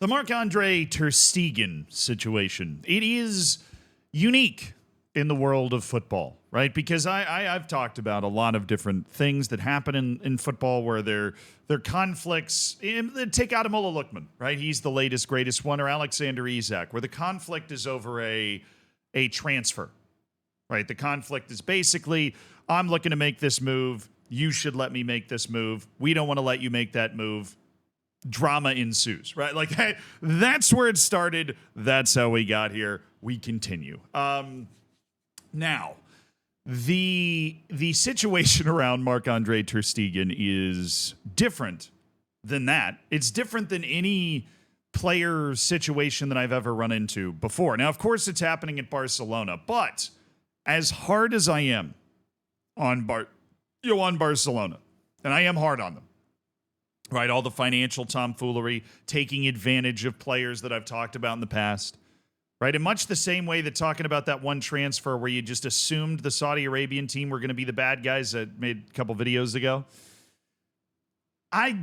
The Marc-Andre Ter Stegen situation. It is unique in the world of football, right? Because I've talked about a lot of different things that happen in football where they're conflicts. Take Ademola Lookman, right? He's the latest, greatest one, or Alexander Isak, where the conflict is over a transfer, right? The conflict is basically, I'm looking to make this move. You should let me make this move. We don't want to let you make that move. Drama ensues, right? Like, hey, that's where it started. That's how we got here. We continue. Now, the situation around Marc-Andre Ter Stegen is different than that. It's different than any player situation that I've ever run into before. Now, of course, it's happening at Barcelona, but as hard as I am on Barcelona, and I am hard on them, right? All the financial tomfoolery, taking advantage of players that I've talked about in the past, right? In much the same way that talking about that one transfer where you just assumed the Saudi Arabian team were going to be the bad guys that made a couple videos ago.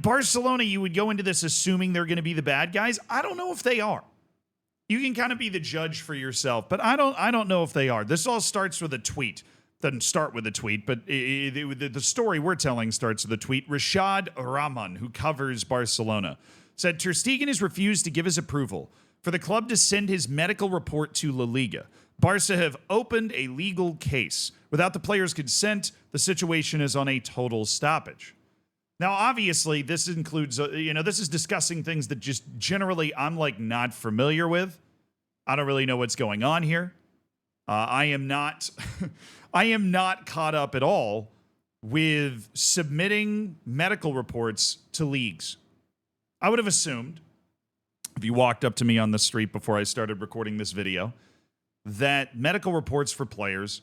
Barcelona, you would go into this assuming they're going to be the bad guys. I don't know if they are. You can kind of be the judge for yourself, but I don't know if they are. This all starts with a tweet. Doesn't start with a tweet, but the story we're telling starts with a tweet. Rashad Rahman, who covers Barcelona, said Ter Stegen has refused to give his approval for the club to send his medical report to La Liga. Barca have opened a legal case. Without the player's consent, the situation is on a total stoppage. Now, obviously, this includes, this is discussing things that just generally I'm like not familiar with. I don't really know what's going on here. I am not caught up at all with submitting medical reports to leagues. I would have assumed, if you walked up to me on the street before I started recording this video, that medical reports for players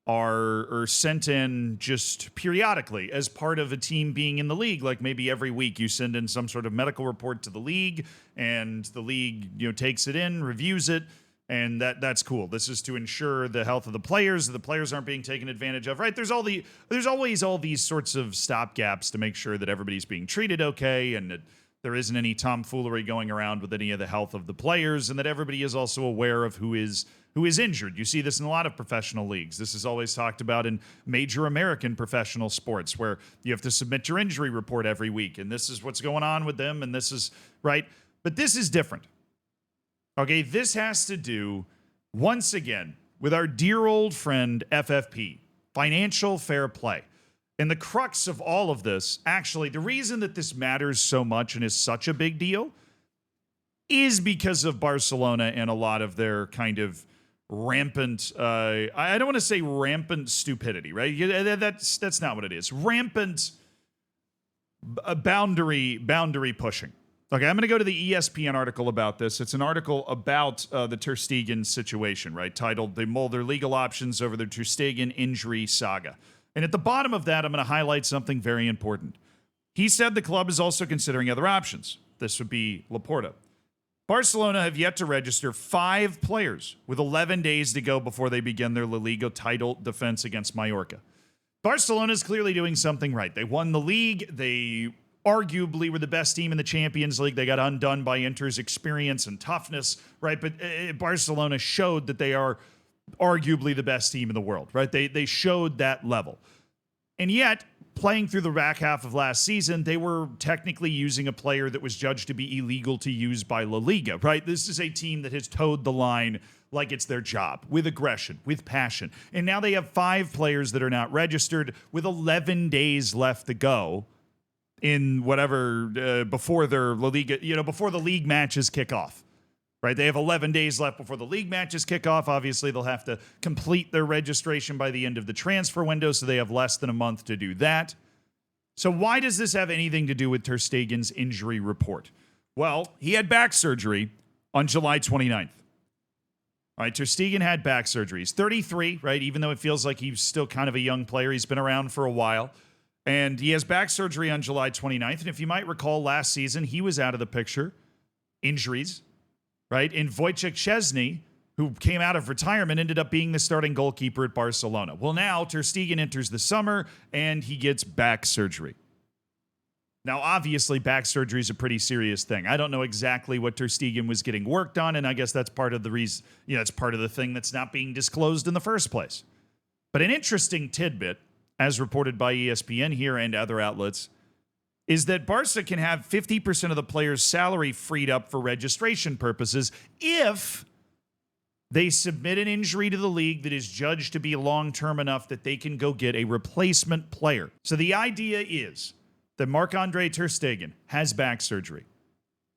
are sent in just periodically as part of a team being in the league. Like maybe every week you send in some sort of medical report to the league, and the league takes it in, reviews it, and that's cool. This is to ensure the health of the players, that the players aren't being taken advantage of, right? There's always all these sorts of stopgaps to make sure that everybody's being treated okay, and that there isn't any tomfoolery going around with any of the health of the players, and that everybody is also aware of who is injured. You see this in a lot of professional leagues. This is always talked about in major American professional sports, where you have to submit your injury report every week, and this is what's going on with them, and this is, right? But this is different. Okay, this has to do, once again, with our dear old friend FFP, financial fair play. And the crux of all of this, actually, the reason that this matters so much and is such a big deal is because of Barcelona and a lot of their kind of rampant, I don't want to say rampant stupidity, right? That's not what it is. Rampant boundary pushing. Okay, I'm going to go to the ESPN article about this. It's an article about the Ter Stegen situation, right? Titled, "They mull their legal options over the Ter Stegen injury saga." And at the bottom of that, I'm going to highlight something very important. He said the club is also considering other options. This would be Laporta. Barcelona have yet to register 5 players with 11 days to go before they begin their La Liga title defense against Mallorca. Barcelona is clearly doing something right. They won the league. They arguably were the best team in the Champions League. They got undone by Inter's experience and toughness, right? But Barcelona showed that they are arguably the best team in the world, right? They showed that level. And yet, playing through the back half of last season, they were technically using a player that was judged to be illegal to use by La Liga, right? This is a team that has towed the line like it's their job, with aggression, with passion. And now they have 5 players that are not registered with 11 days left to go in whatever, before their La Liga, before the league matches kick off. Right, they have 11 days left before the league matches kick off. Obviously, they'll have to complete their registration by the end of the transfer window, so they have less than a month to do that. So why does this have anything to do with Ter Stegen's injury report? Well, he had back surgery on July 29th. All right, Ter Stegen had back surgery. He's 33, right? Even though it feels like he's still kind of a young player, he's been around for a while. And he has back surgery on July 29th. And if you might recall, last season, he was out of the picture. Injuries. Right? And Wojciech Szczesny, who came out of retirement, ended up being the starting goalkeeper at Barcelona. Well, now Ter Stegen enters the summer, and he gets back surgery. Now, obviously, back surgery is a pretty serious thing. I don't know exactly what Ter Stegen was getting worked on, and I guess that's part of the reason, it's part of the thing that's not being disclosed in the first place. But an interesting tidbit, as reported by ESPN here and other outlets, is that Barca can have 50% of the player's salary freed up for registration purposes if they submit an injury to the league that is judged to be long-term enough that they can go get a replacement player. So the idea is that Marc-Andre Ter Stegen has back surgery,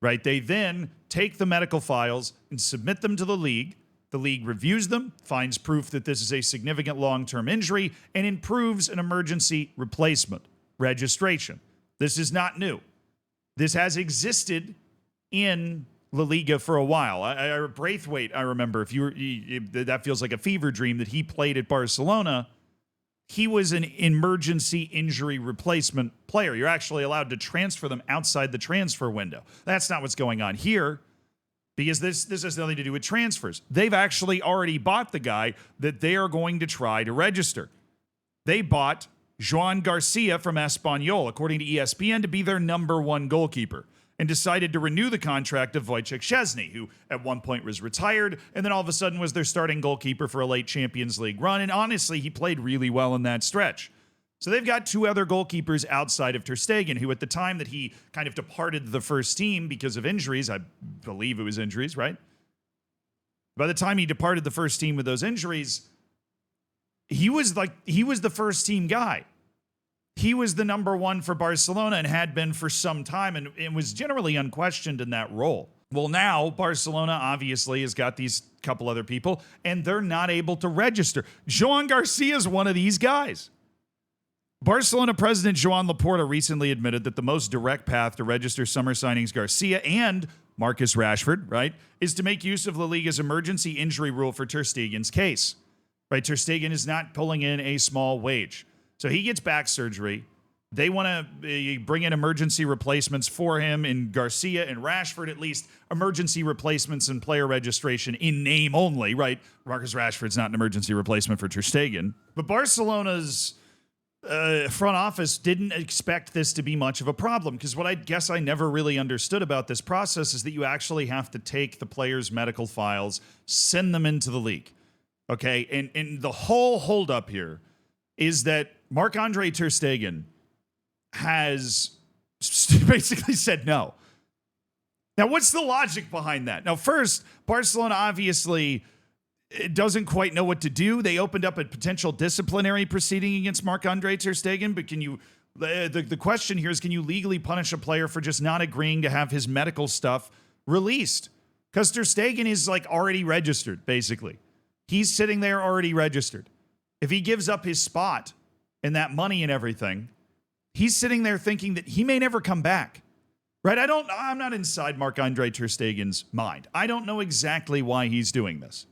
right? They then take the medical files and submit them to the league. The league reviews them, finds proof that this is a significant long-term injury, and improves an emergency replacement registration. This is not new. This has existed in La Liga for a while. Braithwaite, I remember, that feels like a fever dream that he played at Barcelona. He was an emergency injury replacement player. You're actually allowed to transfer them outside the transfer window. That's not what's going on here, because this has nothing to do with transfers. They've actually already bought the guy that they are going to try to register. They bought Joan Garcia from Espanyol, according to ESPN, to be their number one goalkeeper, and decided to renew the contract of Wojciech Szczesny, who at one point was retired and then all of a sudden was their starting goalkeeper for a late Champions League run. And honestly, he played really well in that stretch. So they've got two other goalkeepers outside of Ter Stegen, who at the time that he kind of departed the first team because of injuries, I believe it was injuries, right? By the time he departed the first team with those injuries, he was the first team guy. He was the number one for Barcelona and had been for some time, and was generally unquestioned in that role. Well, now Barcelona obviously has got these couple other people, and they're not able to register. Joan Garcia is one of these guys. Barcelona president Joan Laporta recently admitted that the most direct path to register summer signings Garcia and Marcus Rashford, right, is to make use of La Liga's emergency injury rule for Ter Stegen's case. Right, Ter Stegen is not pulling in a small wage. So he gets back surgery. They want to bring in emergency replacements for him in Garcia and Rashford, at least emergency replacements and player registration in name only, right? Marcus Rashford's not an emergency replacement for Ter Stegen. But Barcelona's front office didn't expect this to be much of a problem, because what I guess I never really understood about this process is that you actually have to take the players' medical files, send them into the league. Okay, and the whole holdup here is that Marc-Andre Ter Stegen has basically said no. Now, what's the logic behind that? Now, first, Barcelona obviously doesn't quite know what to do. They opened up a potential disciplinary proceeding against Marc-Andre Ter Stegen, but can you? The question here is, can you legally punish a player for just not agreeing to have his medical stuff released? Because Ter Stegen is already registered, basically. He's sitting there already registered. If he gives up his spot and that money and everything, he's sitting there thinking that he may never come back, right? I'm not inside Marc-Andre Ter Stegen's mind. I don't know exactly why he's doing this.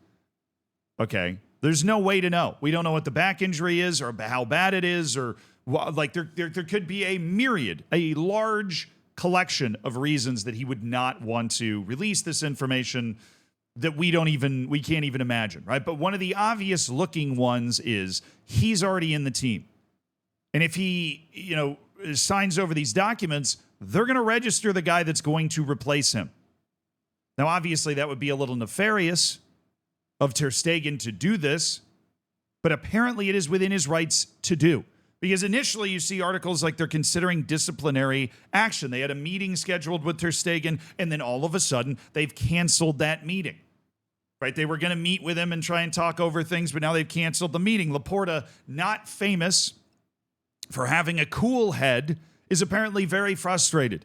Okay. There's no way to know. We don't know what the back injury is or how bad it is, or there could be a large collection of reasons that he would not want to release this information that we can't even imagine, right? But one of the obvious looking ones is he's already in the team. And if he, signs over these documents, they're going to register the guy that's going to replace him. Now, obviously, that would be a little nefarious of Ter Stegen to do this, but apparently it is within his rights to do. Because initially you see articles like they're considering disciplinary action. They had a meeting scheduled with Ter Stegen, and then all of a sudden they've canceled that meeting. Right? They were going to meet with him and try and talk over things, but now they've canceled the meeting. Laporta, not famous for having a cool head, is apparently very frustrated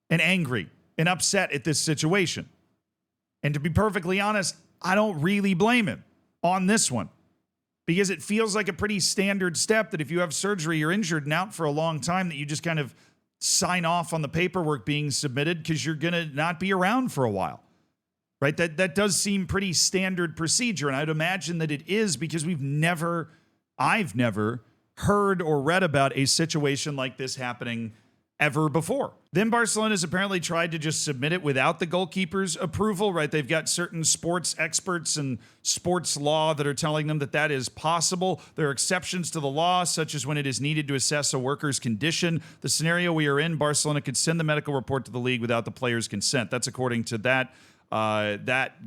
and angry and upset at this situation. And to be perfectly honest, I don't really blame him on this one, because it feels like a pretty standard step that if you have surgery, you're injured and out for a long time, that you just kind of sign off on the paperwork being submitted because you're going to not be around for a while. Right? That does seem pretty standard procedure, and I'd imagine that it is, because I've never heard or read about a situation like this happening ever before. Then Barcelona's apparently tried to just submit it without the goalkeeper's approval, right? They've got certain sports experts and sports law that are telling them that that is possible. There are exceptions to the law, such as when it is needed to assess a worker's condition. The scenario we are in, Barcelona could send the medical report to the league without the player's consent. That's according to that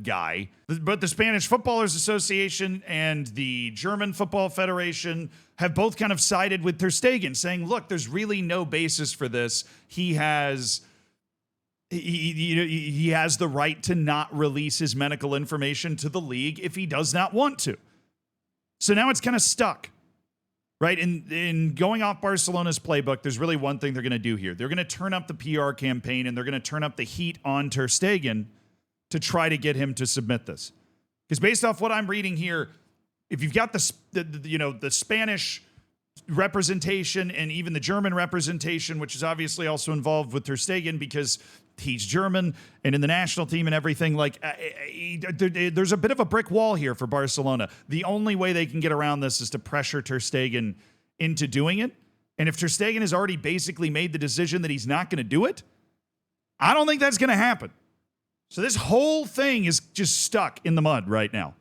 guy. But the Spanish Footballers Association and the German Football Federation have both kind of sided with Ter Stegen, saying, look, there's really no basis for this. He has the right to not release his medical information to the league if he does not want to. So now it's kind of stuck. Right? In going off Barcelona's playbook, there's really one thing they're going to do here. They're going to turn up the PR campaign and they're going to turn up the heat on Ter Stegen to try to get him to submit this. Because based off what I'm reading here, if you've got the Spanish representation and even the German representation, which is obviously also involved with Ter Stegen because he's German and in the national team and everything, there's a bit of a brick wall here for Barcelona. The only way they can get around this is to pressure Ter Stegen into doing it. And if Ter Stegen has already basically made the decision that he's not going to do it, I don't think that's going to happen. So this whole thing is just stuck in the mud right now.